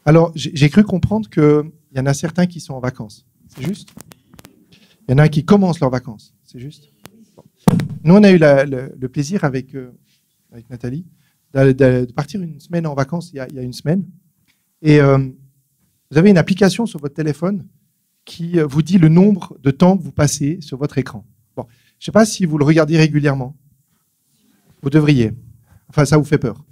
Alors, j'ai cru comprendre qu'il y en a certains qui sont en vacances. C'est juste? Il y en a qui commencent leurs vacances. C'est juste? Bon. Nous, on a eu le plaisir avec Nathalie de partir une semaine en vacances il y a une semaine. Et vous avez une application sur votre téléphone qui vous dit le nombre de temps que vous passez sur votre écran. Bon, je ne sais pas si vous le regardez régulièrement. Vous devriez. Enfin, ça vous fait peur.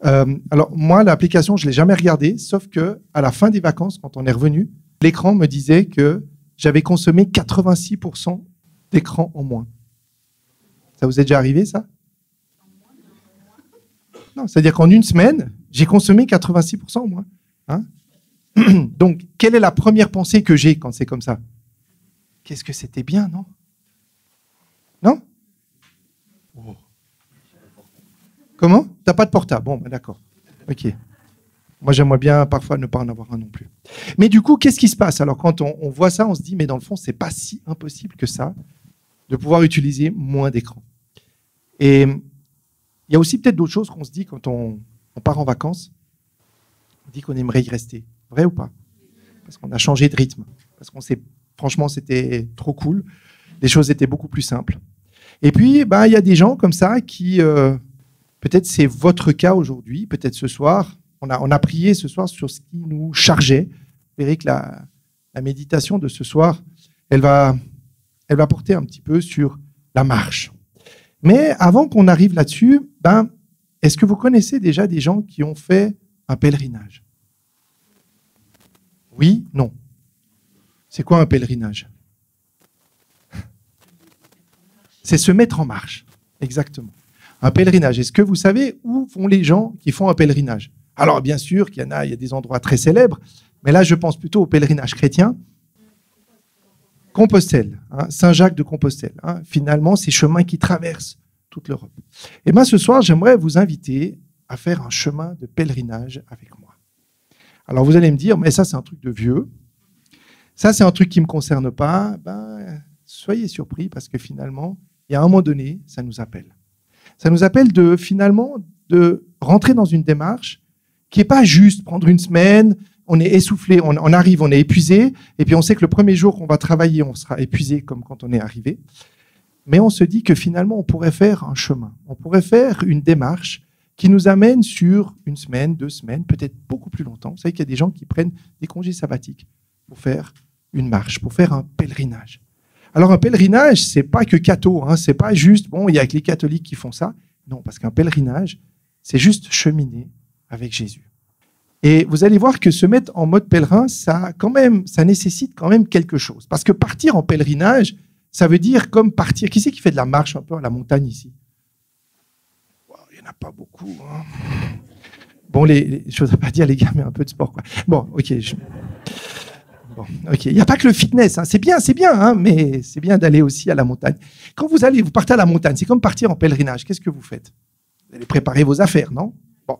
Alors, moi, l'application, je ne l'ai jamais regardée, sauf qu'à la fin des vacances, quand on est revenu, l'écran me disait que j'avais consommé 86% d'écran en moins. Ça vous est déjà arrivé, ça? Non, c'est-à-dire qu'en une semaine, j'ai consommé 86% en moins. Hein? Donc, quelle est la première pensée que j'ai quand c'est comme ça? Qu'est-ce que c'était bien, non? Non? Oh. Comment? T'as pas de portable? Bon, ben d'accord. Ok. Moi, j'aimerais bien parfois ne pas en avoir un non plus. Mais du coup, qu'est-ce qui se passe? Alors, quand on voit ça, on se dit, mais dans le fond, c'est pas si impossible que ça de pouvoir utiliser moins d'écran. Et il y a aussi peut-être d'autres choses qu'on se dit quand on part en vacances. On dit qu'on aimerait y rester. Vrai ou pas? Parce qu'on a changé de rythme. Parce qu'on sait, franchement, c'était trop cool. Les choses étaient beaucoup plus simples. Et puis, il y a des gens comme ça qui, peut-être c'est votre cas aujourd'hui, peut-être ce soir, on a prié ce soir sur ce qui nous chargeait. Vous verrez que la méditation de ce soir, elle va porter un petit peu sur la marche. Mais avant qu'on arrive là-dessus, est-ce que vous connaissez déjà des gens qui ont fait un pèlerinage? Oui, non. C'est quoi un pèlerinage? C'est se mettre en marche, exactement. Un pèlerinage. Est-ce que vous savez où vont les gens qui font un pèlerinage? Alors, bien sûr qu'il y a des endroits très célèbres, mais là, je pense plutôt au pèlerinage chrétien. Compostelle, Saint-Jacques de Compostelle. Finalement, ces chemins qui traversent toute l'Europe. Et ce soir, j'aimerais vous inviter à faire un chemin de pèlerinage avec moi. Alors, vous allez me dire, mais ça, c'est un truc de vieux. Ça, c'est un truc qui ne me concerne pas. Soyez surpris parce que finalement, il y a un moment donné, ça nous appelle. Ça nous appelle de rentrer dans une démarche qui n'est pas juste prendre une semaine, on est essoufflé, on arrive, on est épuisé, et puis on sait que le premier jour qu'on va travailler, on sera épuisé comme quand on est arrivé. Mais on se dit que finalement, on pourrait faire un chemin, on pourrait faire une démarche qui nous amène sur une semaine, 2 semaines, peut-être beaucoup plus longtemps. Vous savez qu'il y a des gens qui prennent des congés sabbatiques pour faire une marche, pour faire un pèlerinage. Alors un pèlerinage, c'est pas que catho, c'est pas juste, il y a que les catholiques qui font ça. Non, parce qu'un pèlerinage, c'est juste cheminer avec Jésus. Et vous allez voir que se mettre en mode pèlerin, ça nécessite quand même quelque chose. Parce que partir en pèlerinage, ça veut dire comme partir. Qui c'est qui fait de la marche un peu à la montagne ici? Il n'y en a pas beaucoup. Bon, les choses à pas dire, les gars, mais un peu de sport, quoi. Bon, ok. Bon, ok. Il n'y a pas que le fitness. C'est bien, mais c'est bien d'aller aussi à la montagne. Quand vous partez à la montagne, c'est comme partir en pèlerinage. Qu'est-ce que vous faites? Vous allez préparer vos affaires, non? Bon.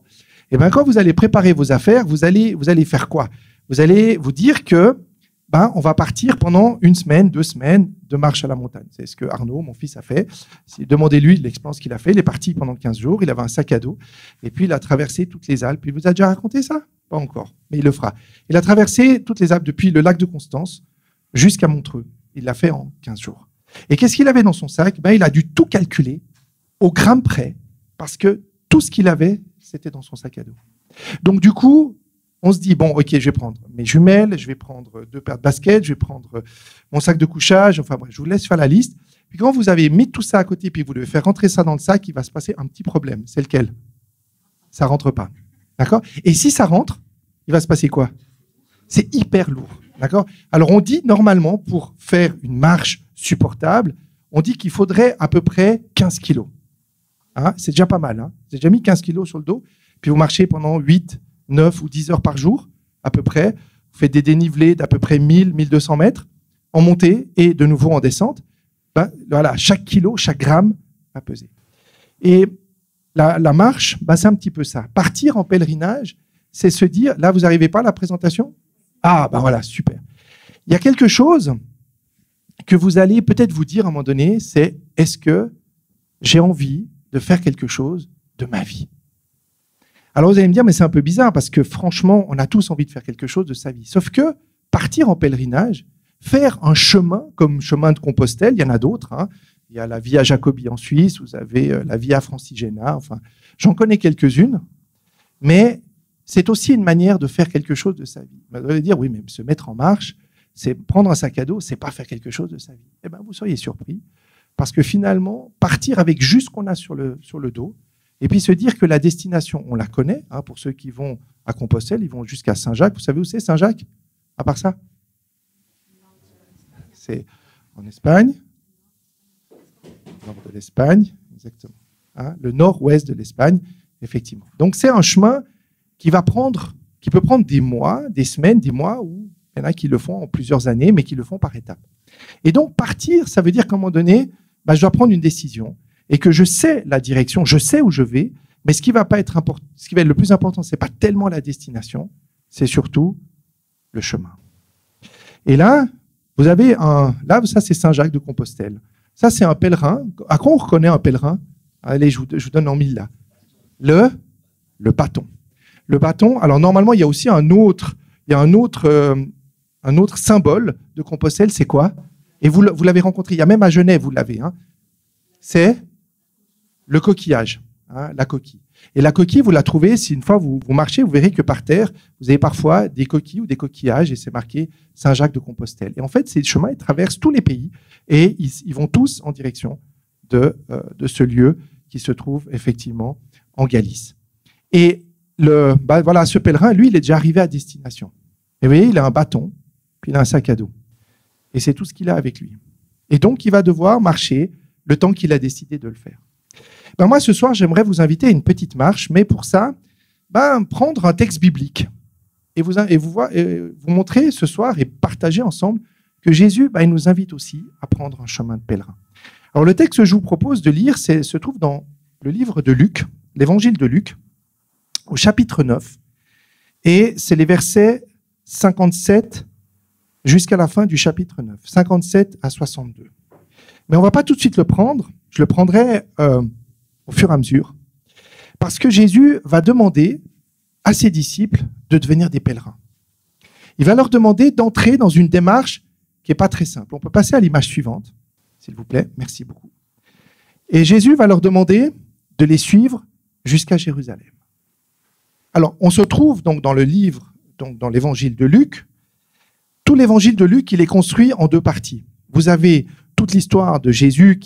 Et quand vous allez préparer vos affaires, vous allez faire quoi? Vous allez vous dire que on va partir pendant 1 semaine, 2 semaines de marche à la montagne. C'est ce que Arnaud, mon fils, a fait. Demandez-lui l'expérience qu'il a fait. Il est parti pendant 15 jours. Il avait un sac à dos. Et puis, il a traversé toutes les Alpes. Il vous a déjà raconté ça? Pas encore, mais il le fera. Il a traversé toutes les Alpes depuis le lac de Constance jusqu'à Montreux. Il l'a fait en 15 jours. Et qu'est-ce qu'il avait dans son sac? Il a dû tout calculer au gramme près parce que tout ce qu'il avait, c'était dans son sac à dos. Donc, du coup, on se dit, ok, je vais prendre mes jumelles, je vais prendre 2 paires de baskets, je vais prendre mon sac de couchage, enfin bref, je vous laisse faire la liste. Puis quand vous avez mis tout ça à côté, puis vous devez faire rentrer ça dans le sac, il va se passer un petit problème. C'est lequel? Ça rentre pas. D'accord? Et si ça rentre, il va se passer quoi? C'est hyper lourd. D'accord? Alors on dit normalement, pour faire une marche supportable, on dit qu'il faudrait à peu près 15 kilos. C'est déjà pas mal. Vous avez déjà mis 15 kilos sur le dos, puis vous marchez pendant 8, 9 ou 10 heures par jour, à peu près. Vous faites des dénivelés d'à peu près 1000, 1200 mètres en montée et de nouveau en descente. Voilà, chaque kilo, chaque gramme va peser. Et la marche, c'est un petit peu ça. Partir en pèlerinage, c'est se dire, là, vous n'arrivez pas à la présentation? Ah, voilà, super. Il y a quelque chose que vous allez peut-être vous dire à un moment donné, c'est, est-ce que j'ai envie de faire quelque chose de ma vie? Alors vous allez me dire, mais c'est un peu bizarre parce que franchement, on a tous envie de faire quelque chose de sa vie. Sauf que partir en pèlerinage, faire un chemin comme chemin de Compostelle, il y en a d'autres. Hein. Il y a la Via Jacobi en Suisse, vous avez la Via Francigena, enfin, j'en connais quelques-unes, mais c'est aussi une manière de faire quelque chose de sa vie. Vous allez dire, oui, mais se mettre en marche, c'est prendre un sac à dos, c'est pas faire quelque chose de sa vie. Eh bien, vous seriez surpris, parce que finalement, partir avec juste ce qu'on a sur le dos, et puis se dire que la destination, on la connaît. Hein, pour ceux qui vont à Compostelle, ils vont jusqu'à Saint-Jacques. Vous savez où c'est Saint-Jacques? À part ça? C'est en Espagne. Nord de l'Espagne, exactement. Hein, le nord-ouest de l'Espagne, effectivement. Donc c'est un chemin qui peut prendre des mois, des semaines, des mois, ou il y en a qui le font en plusieurs années, mais qui le font par étapes. Et donc partir, ça veut dire qu'à un moment donné, je dois prendre une décision. Et que je sais la direction, je sais où je vais, mais ce qui va être le plus important, c'est pas tellement la destination, c'est surtout le chemin. Et là, vous avez ça c'est Saint-Jacques de Compostelle. Ça c'est un pèlerin. À quoi on reconnaît un pèlerin? Allez, je vous donne en mille là. Le bâton. Le bâton. Alors normalement, il y a aussi un autre symbole de Compostelle, c'est quoi? Et vous l'avez rencontré. Il y a même à Genève, vous l'avez. Hein. C'est le coquillage, hein, la coquille. Et la coquille, vous la trouvez, si une fois vous marchez, vous verrez que par terre, vous avez parfois des coquilles ou des coquillages et c'est marqué Saint-Jacques de Compostelle. Et en fait, ces chemins, ils traversent tous les pays et ils vont tous en direction de ce lieu qui se trouve effectivement en Galice. Et voilà, ce pèlerin, lui, il est déjà arrivé à destination. Et vous voyez, il a un bâton, puis il a un sac à dos. Et c'est tout ce qu'il a avec lui. Et donc, il va devoir marcher le temps qu'il a décidé de le faire. Moi, ce soir, j'aimerais vous inviter à une petite marche, mais pour ça, prendre un texte biblique et vous montrer ce soir et partager ensemble que Jésus, il nous invite aussi à prendre un chemin de pèlerin. Alors, le texte que je vous propose de lire se trouve dans le livre de Luc, l'évangile de Luc, au chapitre 9, et c'est les versets 57 jusqu'à la fin du chapitre 9, 57 à 62. Mais on ne va pas tout de suite le prendre, je le prendrai au fur et à mesure, parce que Jésus va demander à ses disciples de devenir des pèlerins. Il va leur demander d'entrer dans une démarche qui n'est pas très simple. On peut passer à l'image suivante, s'il vous plaît, merci beaucoup. Et Jésus va leur demander de les suivre jusqu'à Jérusalem. Alors, on se trouve donc dans le livre, donc dans l'évangile de Luc. Tout l'évangile de Luc, il est construit en deux parties. Vous avez toute l'histoire de Jésus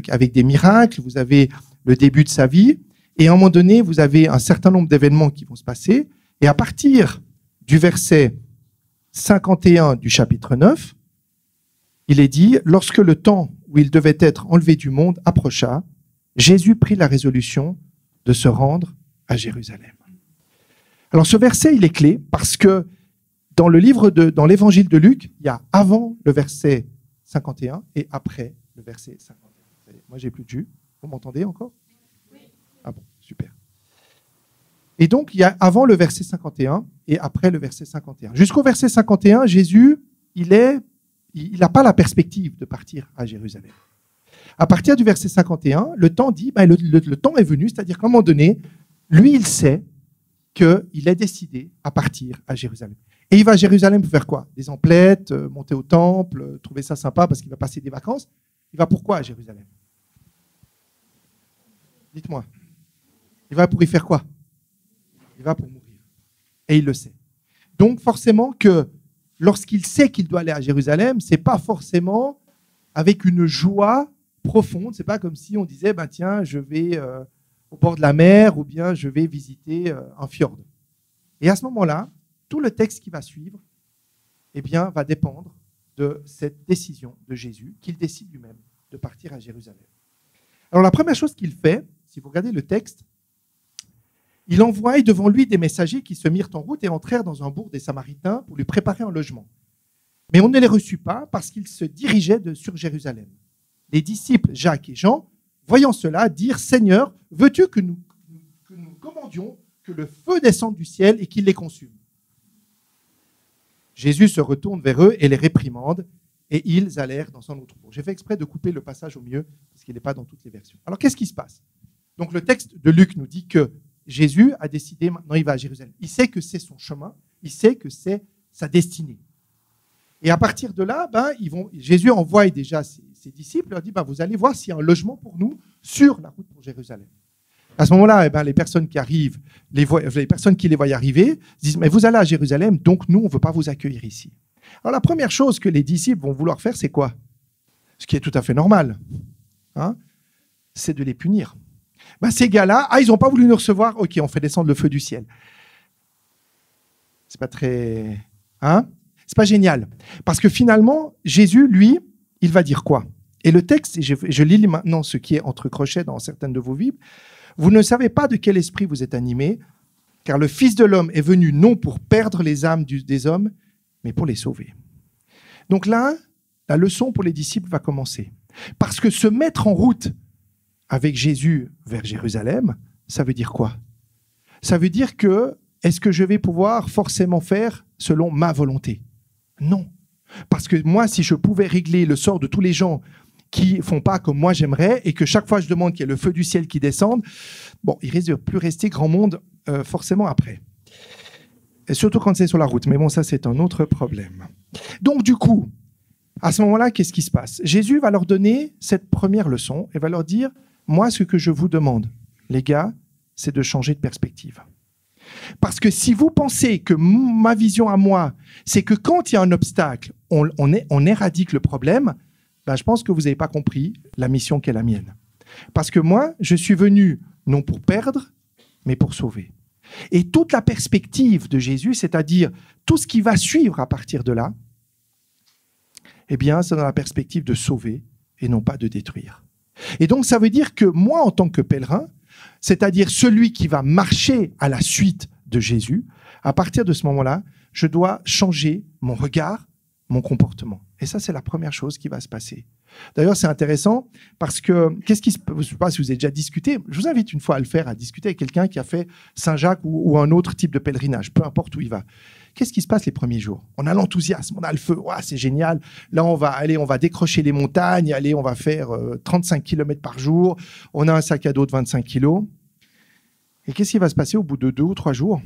avec des miracles, vous avez le début de sa vie, et à un moment donné, vous avez un certain nombre d'événements qui vont se passer, et à partir du verset 51 du chapitre 9, il est dit « Lorsque le temps où il devait être enlevé du monde approcha, Jésus prit la résolution de se rendre à Jérusalem. » Alors ce verset, il est clé parce que dans l'évangile de Luc, il y a avant le verset 51 et après le verset 51. Moi, j'ai plus de jus. Vous m'entendez encore? Oui. Ah bon, super. Et donc, il y a avant le verset 51 et après le verset 51. Jusqu'au verset 51, Jésus, il n'a pas la perspective de partir à Jérusalem. À partir du verset 51, le temps dit, le temps est venu, c'est-à-dire qu'à un moment donné, lui, il sait qu'il est décidé à partir à Jérusalem. Et il va à Jérusalem pour faire quoi? Des emplettes, monter au temple, trouver ça sympa parce qu'il va passer des vacances. Il va pourquoi à Jérusalem? Dites-moi. Il va pour y faire quoi? Il va pour mourir. Et il le sait. Donc forcément que lorsqu'il sait qu'il doit aller à Jérusalem, c'est pas forcément avec une joie profonde. C'est pas comme si on disait, tiens, je vais au bord de la mer ou bien je vais visiter un fjord. Et à ce moment-là, tout le texte qui va suivre va dépendre de cette décision de Jésus, qu'il décide lui-même de partir à Jérusalem. Alors la première chose qu'il fait, si vous regardez le texte, il envoie devant lui des messagers qui se mirent en route et entrèrent dans un bourg des Samaritains pour lui préparer un logement. Mais on ne les reçut pas parce qu'ils se dirigeaient sur Jérusalem. Les disciples Jacques et Jean, voyant cela, dirent « Seigneur, veux-tu que nous commandions que le feu descende du ciel et qu'il les consume ?» Jésus se retourne vers eux et les réprimande, et ils allèrent dans un autre bourg. J'ai fait exprès de couper le passage au mieux, parce qu'il n'est pas dans toutes les versions. Alors, qu'est-ce qui se passe? Donc, le texte de Luc nous dit que Jésus a décidé, maintenant il va à Jérusalem. Il sait que c'est son chemin, il sait que c'est sa destinée. Et à partir de là, Jésus envoie déjà ses disciples, leur dit, vous allez voir s'il y a un logement pour nous sur la route pour Jérusalem. À ce moment-là, les personnes qui arrivent, les personnes qui les voient arriver, disent, mais vous allez à Jérusalem, donc nous, on ne veut pas vous accueillir ici. Alors la première chose que les disciples vont vouloir faire, c'est quoi? Ce qui est tout à fait normal, c'est de les punir. Ces gars-là, ils n'ont pas voulu nous recevoir, ok, on fait descendre le feu du ciel. C'est pas très... c'est pas génial. Parce que finalement, Jésus, lui, il va dire quoi? Et le texte, et je lis maintenant ce qui est entre crochets dans certaines de vos Bibles, vous ne savez pas de quel esprit vous êtes animés, car le Fils de l'homme est venu non pour perdre les âmes des hommes, mais pour les sauver. Donc là, la leçon pour les disciples va commencer. Parce que se mettre en route avec Jésus vers Jérusalem, ça veut dire quoi? Ça veut dire que, est-ce que je vais pouvoir forcément faire selon ma volonté? Non. Parce que moi, si je pouvais régler le sort de tous les gens qui ne font pas comme moi j'aimerais, et que chaque fois je demande qu'il y ait le feu du ciel qui descende, il risque de plus rester grand monde forcément après. Et surtout quand c'est sur la route. Mais bon, ça, c'est un autre problème. Donc, du coup, à ce moment-là, qu'est-ce qui se passe? Jésus va leur donner cette première leçon et va leur dire, moi, ce que je vous demande, les gars, c'est de changer de perspective. Parce que si vous pensez que ma vision à moi, c'est que quand il y a un obstacle, on éradique le problème, je pense que vous n'avez pas compris la mission qui est la mienne. Parce que moi, je suis venu non pour perdre, mais pour sauver. Et toute la perspective de Jésus, c'est-à-dire tout ce qui va suivre à partir de là, c'est dans la perspective de sauver et non pas de détruire. Et donc, ça veut dire que moi, en tant que pèlerin, c'est-à-dire celui qui va marcher à la suite de Jésus, à partir de ce moment-là, je dois changer mon regard, mon comportement. Et ça, c'est la première chose qui va se passer. D'ailleurs, c'est intéressant parce que, je ne sais pas si vous avez déjà discuté, je vous invite une fois à le faire, à discuter avec quelqu'un qui a fait Saint-Jacques ou un autre type de pèlerinage, peu importe où il va. Qu'est-ce qui se passe les premiers jours? On a l'enthousiasme, on a le feu, c'est génial. Là, on va décrocher les montagnes, on va faire 35 km par jour, on a un sac à dos de 25 kilos. Et qu'est-ce qui va se passer au bout de 2 ou 3 jours?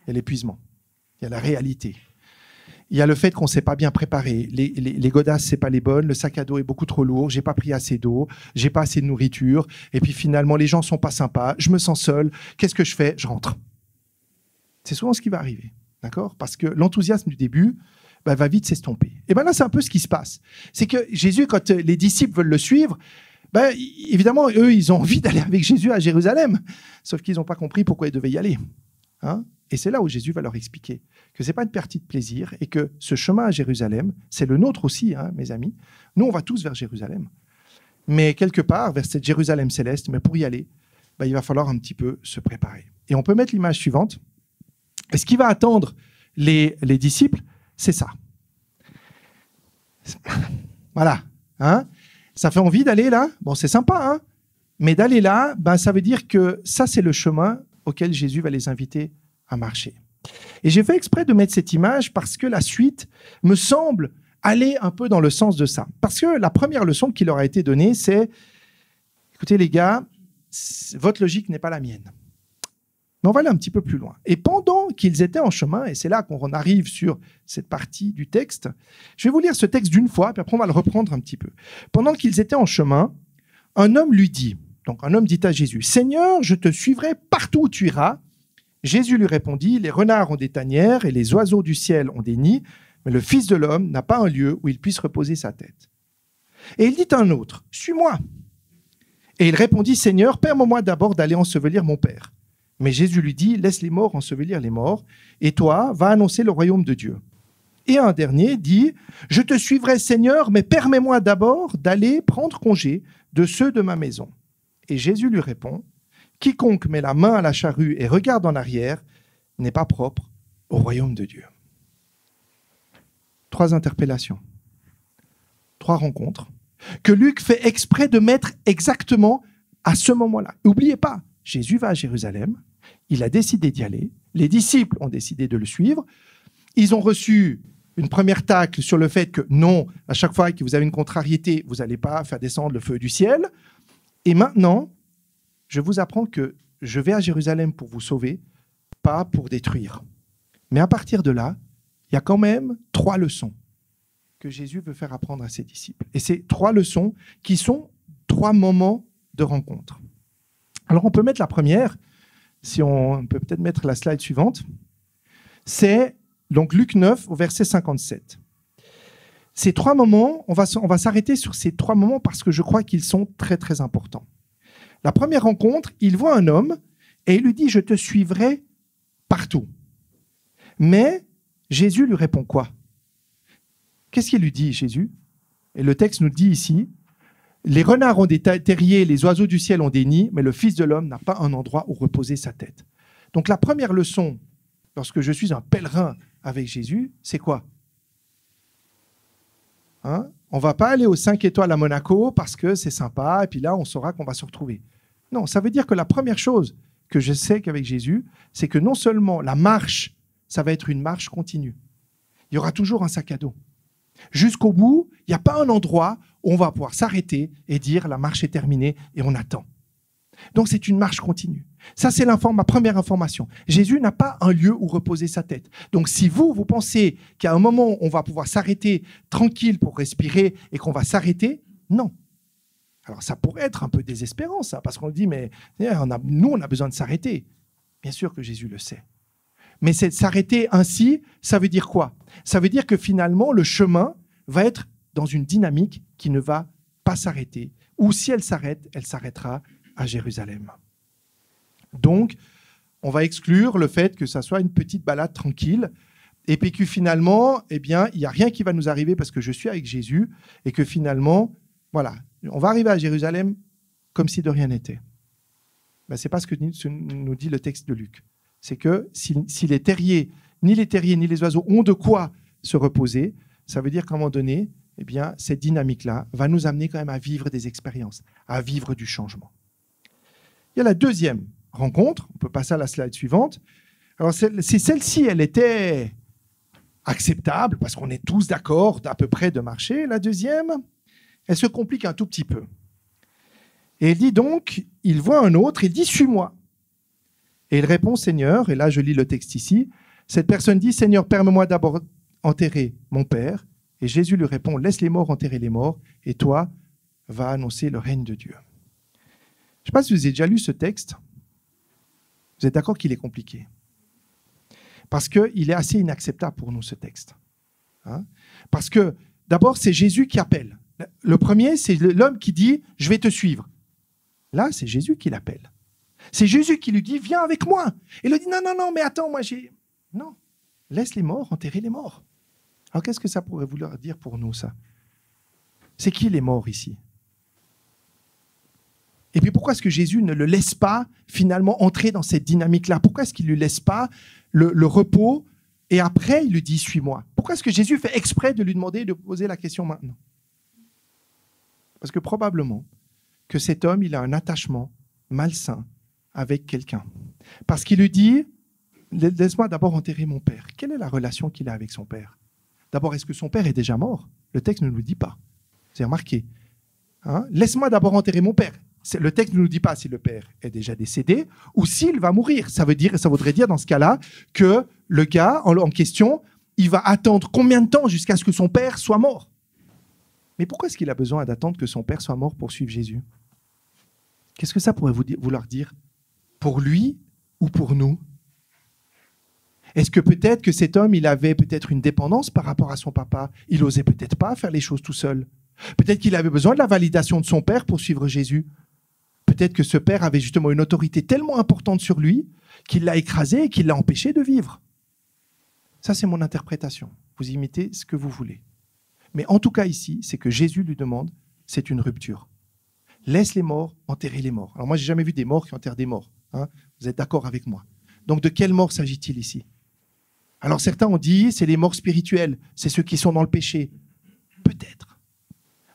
Il y a l'épuisement, il y a la réalité. Il y a le fait qu'on ne s'est pas bien préparé. Les godasses, ce n'est pas les bonnes. Le sac à dos est beaucoup trop lourd. Je n'ai pas pris assez d'eau. Je n'ai pas assez de nourriture. Et puis finalement, les gens ne sont pas sympas. Je me sens seul. Qu'est-ce que je fais? Je rentre. C'est souvent ce qui va arriver. D'accord? Parce que l'enthousiasme du début va vite s'estomper. Et là, c'est un peu ce qui se passe. C'est que Jésus, quand les disciples veulent le suivre, évidemment, eux, ils ont envie d'aller avec Jésus à Jérusalem. Sauf qu'ils n'ont pas compris pourquoi ils devaient y aller. Et c'est là où Jésus va leur expliquer que ce n'est pas une partie de plaisir et que ce chemin à Jérusalem, c'est le nôtre aussi, mes amis. Nous, on va tous vers Jérusalem. Mais quelque part, vers cette Jérusalem céleste, mais pour y aller, il va falloir un petit peu se préparer. Et on peut mettre l'image suivante. Et ce qui va attendre les disciples, c'est ça. Voilà. Ça fait envie d'aller là? Bon, c'est sympa, mais d'aller là, ça veut dire que ça, c'est le chemin auquel Jésus va les inviter à marcher. Et j'ai fait exprès de mettre cette image parce que la suite me semble aller un peu dans le sens de ça. Parce que la première leçon qui leur a été donnée, c'est « Écoutez les gars, votre logique n'est pas la mienne. » Mais on va aller un petit peu plus loin. Et pendant qu'ils étaient en chemin, et c'est là qu'on arrive sur cette partie du texte, je vais vous lire ce texte d'une fois, puis après on va le reprendre un petit peu. Pendant qu'ils étaient en chemin, un homme lui dit, donc un homme dit à Jésus, « Seigneur, je te suivrai partout où tu iras. » Jésus lui répondit, « Les renards ont des tanières et les oiseaux du ciel ont des nids, mais le Fils de l'homme n'a pas un lieu où il puisse reposer sa tête. » Et il dit à un autre, « Suis-moi. » Et il répondit, « Seigneur, permets-moi d'abord d'aller ensevelir mon Père. » Mais Jésus lui dit, « Laisse les morts ensevelir les morts, et toi, va annoncer le royaume de Dieu. » Et un dernier dit, « Je te suivrai, Seigneur, mais permets-moi d'abord d'aller prendre congé de ceux de ma maison. » Et Jésus lui répond, « Quiconque met la main à la charrue et regarde en arrière n'est pas propre au royaume de Dieu. » 3 interpellations, 3 rencontres, que Luc fait exprès de mettre exactement à ce moment-là. N'oubliez pas, Jésus va à Jérusalem, il a décidé d'y aller, les disciples ont décidé de le suivre, ils ont reçu une première tacle sur le fait que non, à chaque fois que vous avez une contrariété, vous n'allez pas faire descendre le feu du ciel. Et maintenant, je vous apprends que je vais à Jérusalem pour vous sauver, pas pour détruire. Mais à partir de là, il y a quand même 3 leçons que Jésus veut faire apprendre à ses disciples. Et ces 3 leçons qui sont 3 moments de rencontre. Alors on peut mettre la première, si on peut peut-être mettre la slide suivante, c'est donc Luc 9 au verset 57. Ces 3 moments, on va s'arrêter sur ces 3 moments parce que je crois qu'ils sont très très importants. La première rencontre, il voit un homme et il lui dit « Je te suivrai partout ». Mais Jésus lui répond quoi? Qu'est-ce qu'il lui dit, Jésus? Et le texte nous dit ici, les renards ont des terriers, les oiseaux du ciel ont des nids, mais le Fils de l'homme n'a pas un endroit où reposer sa tête. Donc la première leçon, lorsque je suis un pèlerin avec Jésus, c'est quoi? On ne va pas aller aux 5 étoiles à Monaco parce que c'est sympa, et puis là, on saura qu'on va se retrouver. Non, ça veut dire que la première chose que je sais qu'avec Jésus, c'est que non seulement la marche, ça va être une marche continue. Il y aura toujours un sac à dos. Jusqu'au bout, il n'y a pas un endroit où on va pouvoir s'arrêter et dire la marche est terminée et on attend. Donc c'est une marche continue. Ça, c'est ma première information. Jésus n'a pas un lieu où reposer sa tête. Donc si vous pensez qu'à un moment, on va pouvoir s'arrêter tranquille pour respirer et qu'on va s'arrêter, non. Alors ça pourrait être un peu désespérant, ça, parce qu'on dit, mais nous, on a besoin de s'arrêter. Bien sûr que Jésus le sait. Mais s'arrêter ainsi, ça veut dire quoi? Ça veut dire que finalement, le chemin va être dans une dynamique qui ne va pas s'arrêter. Ou si elle s'arrête, elle s'arrêtera à Jérusalem. Donc, on va exclure le fait que ça soit une petite balade tranquille et puis que finalement, eh bien, il n'y a rien qui va nous arriver parce que je suis avec Jésus et que finalement, voilà, on va arriver à Jérusalem comme si de rien n'était. Ben, ce n'est pas ce que nous dit le texte de Luc. C'est que si les terriers ni les oiseaux ont de quoi se reposer, ça veut dire qu'à un moment donné, eh bien, cette dynamique-là va nous amener quand même à vivre des expériences, à vivre du changement. Il y a la deuxième rencontre, on peut passer à la slide suivante. Alors, celle-ci, elle était acceptable parce qu'on est tous d'accord à peu près de marcher. La deuxième, elle se complique un tout petit peu. Et il dit donc, il voit un autre, il dit « Suis-moi ». Et il répond « Seigneur », et là je lis le texte ici, cette personne dit « Seigneur, permets-moi d'abord enterrer mon père ». Et Jésus lui répond « Laisse les morts enterrer les morts, et toi, va annoncer le règne de Dieu ». Je ne sais pas si vous avez déjà lu ce texte. Vous êtes d'accord qu'il est compliqué? Parce qu'il est assez inacceptable pour nous, ce texte. Parce que, d'abord, c'est Jésus qui appelle. Le premier, c'est l'homme qui dit « Je vais te suivre ». Là, c'est Jésus qui l'appelle. C'est Jésus qui lui dit « Viens avec moi ». Et il lui dit « Non, mais attends, moi j'ai… » Non, laisse les morts enterrer les morts. Alors, qu'est-ce que ça pourrait vouloir dire pour nous, ça? C'est qui les morts ici? Et puis pourquoi est-ce que Jésus ne le laisse pas finalement entrer dans cette dynamique-là? Pourquoi est-ce qu'il ne lui laisse pas le repos et après il lui dit « Suis-moi ». Pourquoi est-ce que Jésus fait exprès de lui demander de poser la question maintenant? Parce que probablement que cet homme, il a un attachement malsain avec quelqu'un. Parce qu'il lui dit « Laisse-moi d'abord enterrer mon père ». Quelle est la relation qu'il a avec son père? D'abord, est-ce que son père est déjà mort? Le texte ne nous le dit pas. C'est remarqué. Laisse-moi d'abord enterrer mon père. Le texte ne nous dit pas si le père est déjà décédé ou s'il va mourir. Ça voudrait dire dans ce cas-là que le gars en question, il va attendre combien de temps jusqu'à ce que son père soit mort? Mais pourquoi est-ce qu'il a besoin d'attendre que son père soit mort pour suivre Jésus? Qu'est-ce que ça pourrait vouloir dire? Pour lui ou pour nous? Est-ce que peut-être que cet homme, il avait peut-être une dépendance par rapport à son papa? Il n'osait peut-être pas faire les choses tout seul. Peut-être qu'il avait besoin de la validation de son père pour suivre Jésus. Peut-être que ce père avait justement une autorité tellement importante sur lui qu'il l'a écrasé et qu'il l'a empêché de vivre. Ça, c'est mon interprétation. Vous imitez ce que vous voulez. Mais en tout cas ici, c'est que Jésus lui demande, c'est une rupture. Laisse les morts enterrer les morts. Alors moi, j'ai jamais vu des morts qui enterrent des morts. Vous êtes d'accord avec moi? Donc de quelle mort s'agit-il ici? Alors certains ont dit, c'est les morts spirituelles, c'est ceux qui sont dans le péché. Peut-être.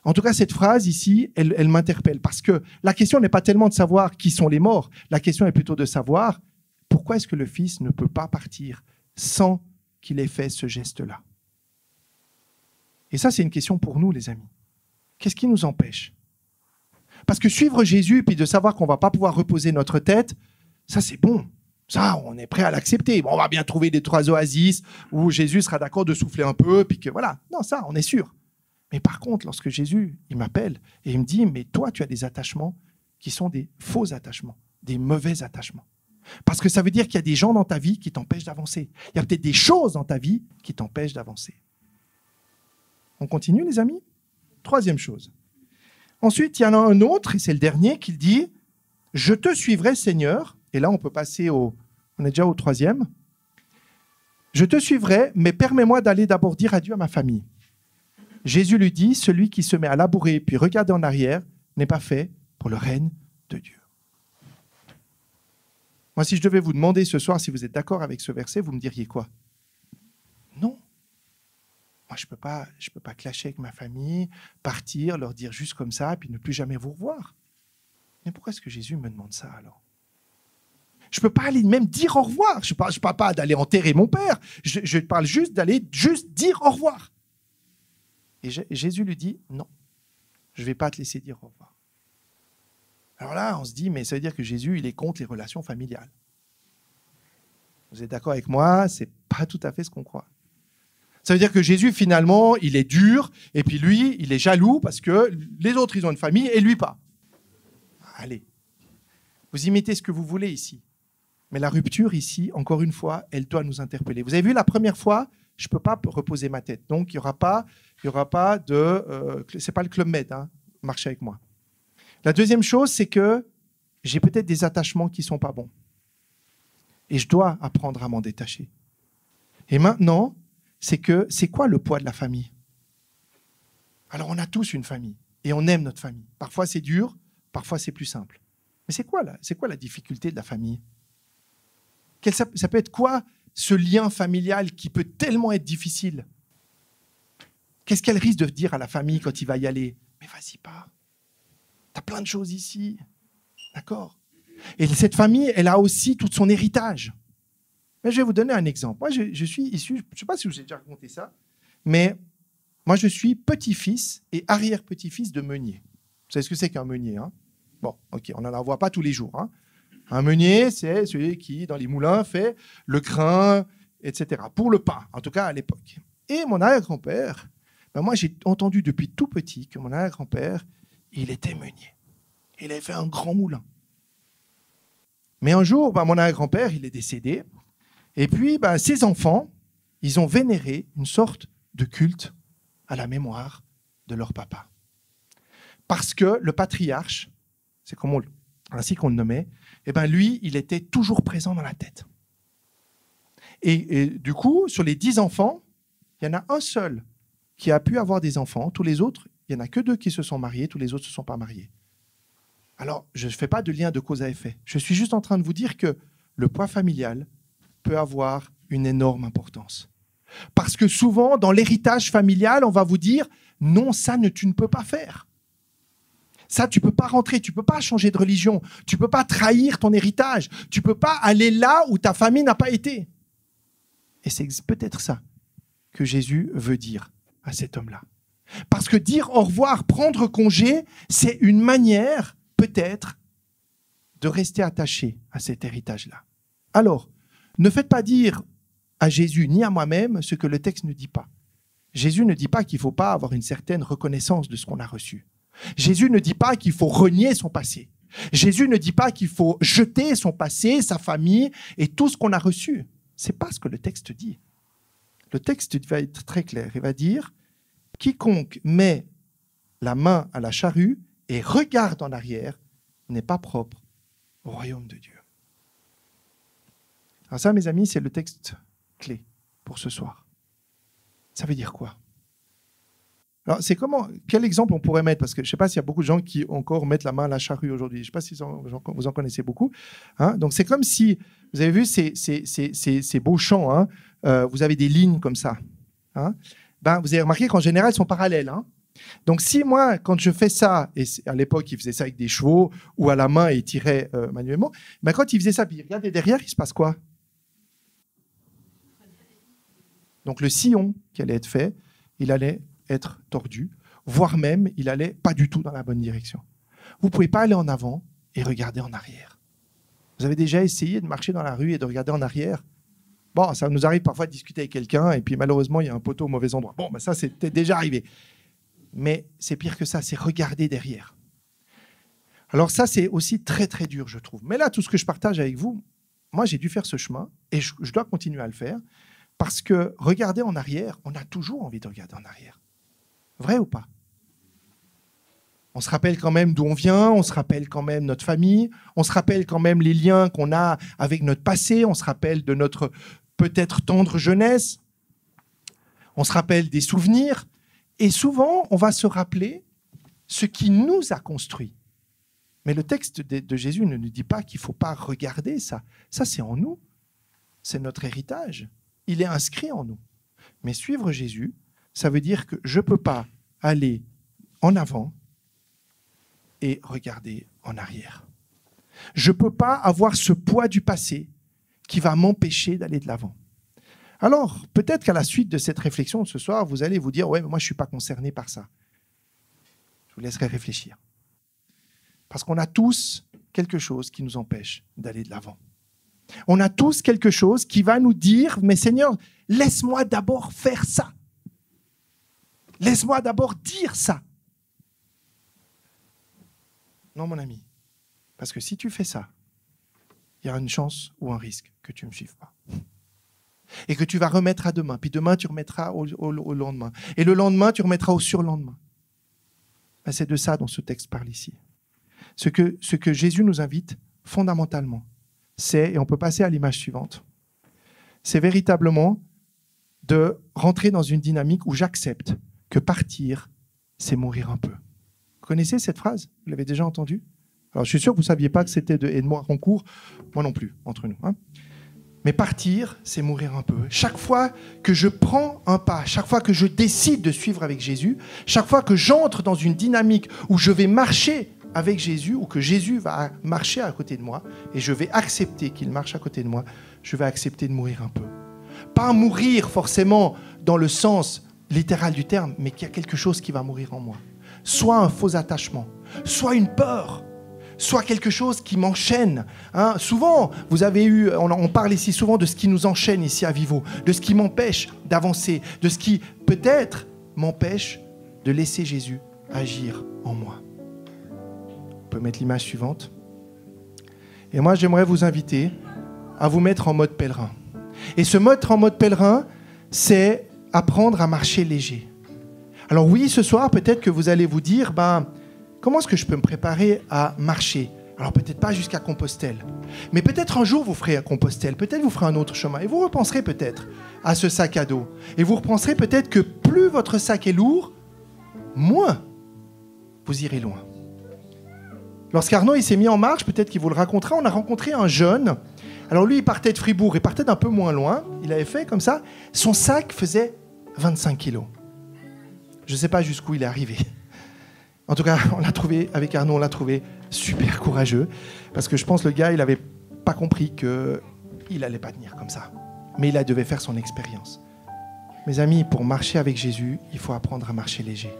En tout cas, cette phrase ici, elle m'interpelle parce que la question n'est pas tellement de savoir qui sont les morts, la question est plutôt de savoir pourquoi est-ce que le Fils ne peut pas partir sans qu'il ait fait ce geste-là. Et ça, c'est une question pour nous, les amis. Qu'est-ce qui nous empêche? Parce que suivre Jésus, puis de savoir qu'on ne va pas pouvoir reposer notre tête, Ça, c'est bon. Ça, on est prêt à l'accepter. Bon, on va bien trouver des 3 oasis où Jésus sera d'accord de souffler un peu, puis que voilà. Non, ça, on est sûr. Mais par contre, lorsque Jésus, il m'appelle et il me dit, mais toi, tu as des attachements qui sont des faux attachements, des mauvais attachements. Parce que ça veut dire qu'il y a des gens dans ta vie qui t'empêchent d'avancer. Il y a peut-être des choses dans ta vie qui t'empêchent d'avancer. On continue, les amis? 3e chose. Ensuite, il y en a un autre, et c'est le dernier, qui dit « Je te suivrai, Seigneur ». Et là, on peut passer on est déjà au 3e. « Je te suivrai, mais permets-moi d'aller d'abord dire adieu à ma famille. » Jésus lui dit « Celui qui se met à labourer puis regarder en arrière n'est pas fait pour le règne de Dieu. » Moi, si je devais vous demander ce soir si vous êtes d'accord avec ce verset, vous me diriez quoi? Non. Moi, je peux pas clasher avec ma famille, partir, leur dire juste comme ça, puis ne plus jamais vous revoir. Mais pourquoi est-ce que Jésus me demande ça alors? Je ne peux pas aller même dire au revoir. Je ne parle pas d'aller enterrer mon père. Je parle juste d'aller juste dire au revoir. Et Jésus lui dit, non, je ne vais pas te laisser dire au revoir. Alors là, on se dit, mais ça veut dire que Jésus, il est contre les relations familiales. Vous êtes d'accord avec moi? Ce n'est pas tout à fait ce qu'on croit. Ça veut dire que Jésus, finalement, il est dur, et puis lui, il est jaloux parce que les autres, ils ont une famille, et lui pas. Allez, vous imitez ce que vous voulez ici. Mais la rupture ici, encore une fois, elle doit nous interpeller. Vous avez vu, la première fois, je ne peux pas reposer ma tête. Donc, il n'y aura pas de... ce n'est pas le Club Med, hein, marchez avec moi. La deuxième chose, c'est que j'ai peut-être des attachements qui ne sont pas bons. Et je dois apprendre à m'en détacher. Et maintenant, c'est quoi le poids de la famille? Alors, on a tous une famille et on aime notre famille. Parfois, c'est dur, parfois, c'est plus simple. Mais c'est quoi la difficulté de la famille? Ça peut être quoi, ce lien familial qui peut tellement être difficile? Qu'est-ce qu'elle risque de dire à la famille quand il va y aller? Mais vas-y pas. Tu as plein de choses ici. D'accord? Et cette famille, elle a aussi tout son héritage. Mais je vais vous donner un exemple. Moi, je suis issu, je ne sais pas si je vous ai déjà raconté ça, mais moi, je suis petit-fils et arrière-petit-fils de meunier. Vous savez ce que c'est qu'un meunier, hein? Bon, ok, on n'en voit pas tous les jours. Hein. Un meunier, c'est celui qui, dans les moulins, fait le grain, etc. Pour le pain, en tout cas à l'époque. Et mon arrière-grand-père, moi, j'ai entendu depuis tout petit que mon arrière-grand-père, il était meunier. Il avait fait un grand moulin. Mais un jour, mon arrière-grand-père, il est décédé. Et puis, ses enfants, ils ont vénéré une sorte de culte à la mémoire de leur papa. Parce que le patriarche, c'est ainsi qu'on le nommait, lui, il était toujours présent dans la tête. Et du coup, sur les 10 enfants, il y en a un seul qui a pu avoir des enfants. Tous les autres, il n'y en a que 2 qui se sont mariés, tous les autres ne se sont pas mariés. Alors, je ne fais pas de lien de cause à effet. Je suis juste en train de vous dire que le poids familial peut avoir une énorme importance. Parce que souvent, dans l'héritage familial, on va vous dire « Non, ça, tu ne peux pas faire. Ça, tu ne peux pas rentrer, tu ne peux pas changer de religion, tu ne peux pas trahir ton héritage, tu ne peux pas aller là où ta famille n'a pas été. » Et c'est peut-être ça que Jésus veut dire à cet homme-là. Parce que dire au revoir, prendre congé, c'est une manière, peut-être, de rester attaché à cet héritage-là. Alors, ne faites pas dire à Jésus ni à moi-même ce que le texte ne dit pas. Jésus ne dit pas qu'il ne faut pas avoir une certaine reconnaissance de ce qu'on a reçu. Jésus ne dit pas qu'il faut renier son passé. Jésus ne dit pas qu'il faut jeter son passé, sa famille et tout ce qu'on a reçu. Ce n'est pas ce que le texte dit. Le texte va être très clair. Il va dire « Quiconque met la main à la charrue et regarde en arrière n'est pas propre au royaume de Dieu. » Alors ça, mes amis, c'est le texte clé pour ce soir. Ça veut dire quoi? Alors, quel exemple on pourrait mettre? Parce que je ne sais pas s'il y a beaucoup de gens qui encore mettent la main à la charrue aujourd'hui. Je ne sais pas si vous en connaissez beaucoup. Hein? Donc, c'est comme si, vous avez vu ces beaux champs, hein? Vous avez des lignes comme ça. Hein? Vous avez remarqué qu'en général, elles sont parallèles. Hein? Donc, si moi, quand je fais ça, et à l'époque, ils faisaient ça avec des chevaux ou à la main et ils tiraient manuellement, quand ils faisaient ça, puis ils regardaient derrière, il se passe quoi? Donc, le sillon qui allait être fait, il allait être tordu, voire même, il allait pas du tout dans la bonne direction. Vous ne pouvez pas aller en avant et regarder en arrière. Vous avez déjà essayé de marcher dans la rue et de regarder en arrière? Bon, ça nous arrive parfois de discuter avec quelqu'un et puis malheureusement, il y a un poteau au mauvais endroit. Bon, ben ça, c'était déjà arrivé. Mais c'est pire que ça, c'est regarder derrière. Alors ça, c'est aussi très, très dur, je trouve. Mais là, tout ce que je partage avec vous, moi, j'ai dû faire ce chemin et je dois continuer à le faire parce que regarder en arrière, on a toujours envie de regarder en arrière. Vrai ou pas? On se rappelle quand même d'où on vient, on se rappelle quand même notre famille, on se rappelle quand même les liens qu'on a avec notre passé, on se rappelle de notre peut-être tendre jeunesse, on se rappelle des souvenirs, et souvent, on va se rappeler ce qui nous a construits. Mais le texte de Jésus ne nous dit pas qu'il ne faut pas regarder ça. Ça, c'est en nous. C'est notre héritage. Il est inscrit en nous. Mais suivre Jésus, ça veut dire que je ne peux pas aller en avant et regarder en arrière. Je ne peux pas avoir ce poids du passé qui va m'empêcher d'aller de l'avant. Alors, peut-être qu'à la suite de cette réflexion de ce soir, vous allez vous dire « Ouais, mais moi, je ne suis pas concerné par ça. » Je vous laisserai réfléchir. Parce qu'on a tous quelque chose qui nous empêche d'aller de l'avant. On a tous quelque chose qui va nous dire « Mais Seigneur, laisse-moi d'abord faire ça. Laisse-moi d'abord dire ça. » Non, mon ami. Parce que si tu fais ça, il y a une chance ou un risque que tu ne me suives pas. Et que tu vas remettre à demain. Puis demain, tu remettras au lendemain. Et le lendemain, tu remettras au surlendemain. Ben, c'est de ça dont ce texte parle ici. Ce que Jésus nous invite fondamentalement, c'est, et on peut passer à l'image suivante, c'est véritablement de rentrer dans une dynamique où j'accepte que partir, c'est mourir un peu. Vous connaissez cette phrase? Vous l'avez déjà entendue? Alors, je suis sûr que vous ne saviez pas que c'était de Edmond Harnoncourt, moi non plus, entre nous. Mais partir, c'est mourir un peu. Chaque fois que je prends un pas, chaque fois que je décide de suivre avec Jésus, chaque fois que j'entre dans une dynamique où je vais marcher avec Jésus, ou que Jésus va marcher à côté de moi, et je vais accepter qu'il marche à côté de moi, je vais accepter de mourir un peu. Pas mourir forcément dans le sens littéral du terme, mais qu'il y a quelque chose qui va mourir en moi. Soit un faux attachement, soit une peur, soit quelque chose qui m'enchaîne. Souvent, vous avez eu, on parle ici souvent de ce qui nous enchaîne ici à Vivo, de ce qui m'empêche d'avancer, de ce qui peut-être m'empêche de laisser Jésus agir en moi. On peut mettre l'image suivante. Et moi, j'aimerais vous inviter à vous mettre en mode pèlerin. Et se mettre en mode pèlerin, c'est apprendre à marcher léger. Alors oui, ce soir, peut-être que vous allez vous dire, comment est-ce que je peux me préparer à marcher? Alors peut-être pas jusqu'à Compostelle, mais peut-être un jour vous ferez à Compostelle, peut-être vous ferez un autre chemin, et vous repenserez peut-être à ce sac à dos. Et vous repenserez peut-être que plus votre sac est lourd, moins vous irez loin. Lorsqu'Arnaud il s'est mis en marche, peut-être qu'il vous le racontera, on a rencontré un jeune. Alors lui, il partait de Fribourg, il partait d'un peu moins loin, il avait fait comme ça, son sac faisait 25 kilos. Je ne sais pas jusqu'où il est arrivé. En tout cas, on l'a trouvé, avec Arnaud, on l'a trouvé super courageux, parce que je pense que le gars, il n'avait pas compris qu'il n'allait pas tenir comme ça. Mais il devait faire son expérience. Mes amis, pour marcher avec Jésus, il faut apprendre à marcher léger.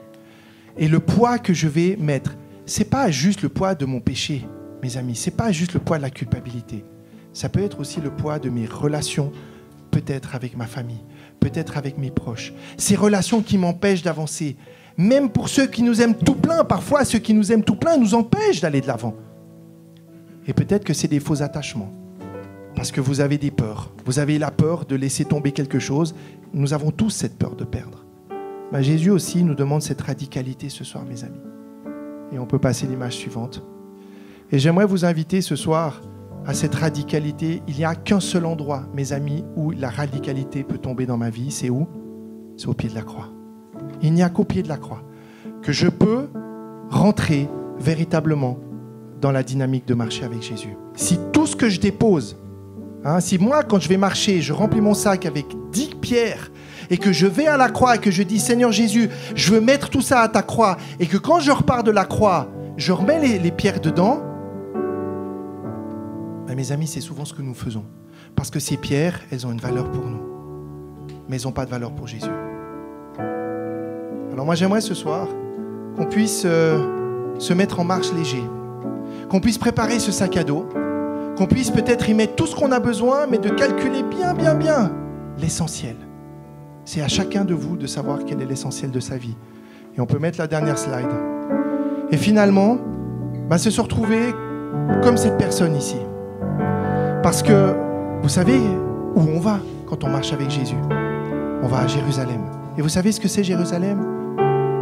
Et le poids que je vais mettre, ce n'est pas juste le poids de mon péché, mes amis, ce n'est pas juste le poids de la culpabilité. Ça peut être aussi le poids de mes relations, peut-être avec ma famille, peut-être avec mes proches. Ces relations qui m'empêchent d'avancer. Même pour ceux qui nous aiment tout plein, parfois ceux qui nous aiment tout plein nous empêchent d'aller de l'avant. Et peut-être que c'est des faux attachements. Parce que vous avez des peurs. Vous avez la peur de laisser tomber quelque chose. Nous avons tous cette peur de perdre. Jésus aussi nous demande cette radicalité ce soir, mes amis. Et on peut passer l'image suivante. Et j'aimerais vous inviter ce soir à cette radicalité. Il n'y a qu'un seul endroit, mes amis, où la radicalité peut tomber dans ma vie. C'est où? C'est au pied de la croix. Il n'y a qu'au pied de la croix que je peux rentrer véritablement dans la dynamique de marcher avec Jésus. Si tout ce que je dépose, si moi, quand je vais marcher, je remplis mon sac avec 10 pierres et que je vais à la croix et que je dis « Seigneur Jésus, je veux mettre tout ça à ta croix » et que quand je repars de la croix, je remets les pierres dedans, mes amis, c'est souvent ce que nous faisons. Parce que ces pierres, elles ont une valeur pour nous, mais elles n'ont pas de valeur pour Jésus. Alors moi, j'aimerais ce soir qu'on puisse se mettre en marche léger, qu'on puisse préparer ce sac à dos, qu'on puisse peut-être y mettre tout ce qu'on a besoin, mais de calculer bien l'essentiel. C'est à chacun de vous de savoir quel est l'essentiel de sa vie. Et on peut mettre la dernière slide. Et finalement, c'est se retrouver comme cette personne ici. Parce que vous savez où on va quand on marche avec Jésus? On va à Jérusalem. Et vous savez ce que c'est Jérusalem?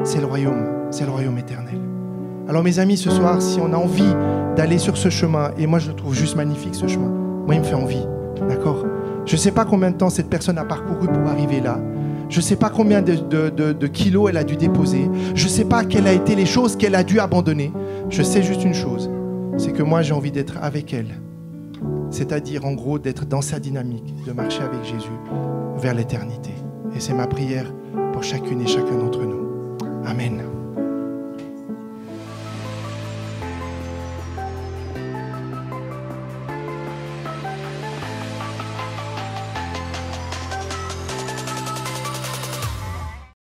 C'est le royaume éternel. Alors mes amis, ce soir, si on a envie d'aller sur ce chemin, et moi je le trouve juste magnifique ce chemin, moi il me fait envie, d'accord? Je ne sais pas combien de temps cette personne a parcouru pour arriver là. Je ne sais pas combien de kilos elle a dû déposer. Je ne sais pas quelles ont été les choses qu'elle a dû abandonner. Je sais juste une chose, c'est que moi j'ai envie d'être avec elle. C'est-à-dire en gros d'être dans sa dynamique, de marcher avec Jésus vers l'éternité. Et c'est ma prière pour chacune et chacun d'entre nous. Amen.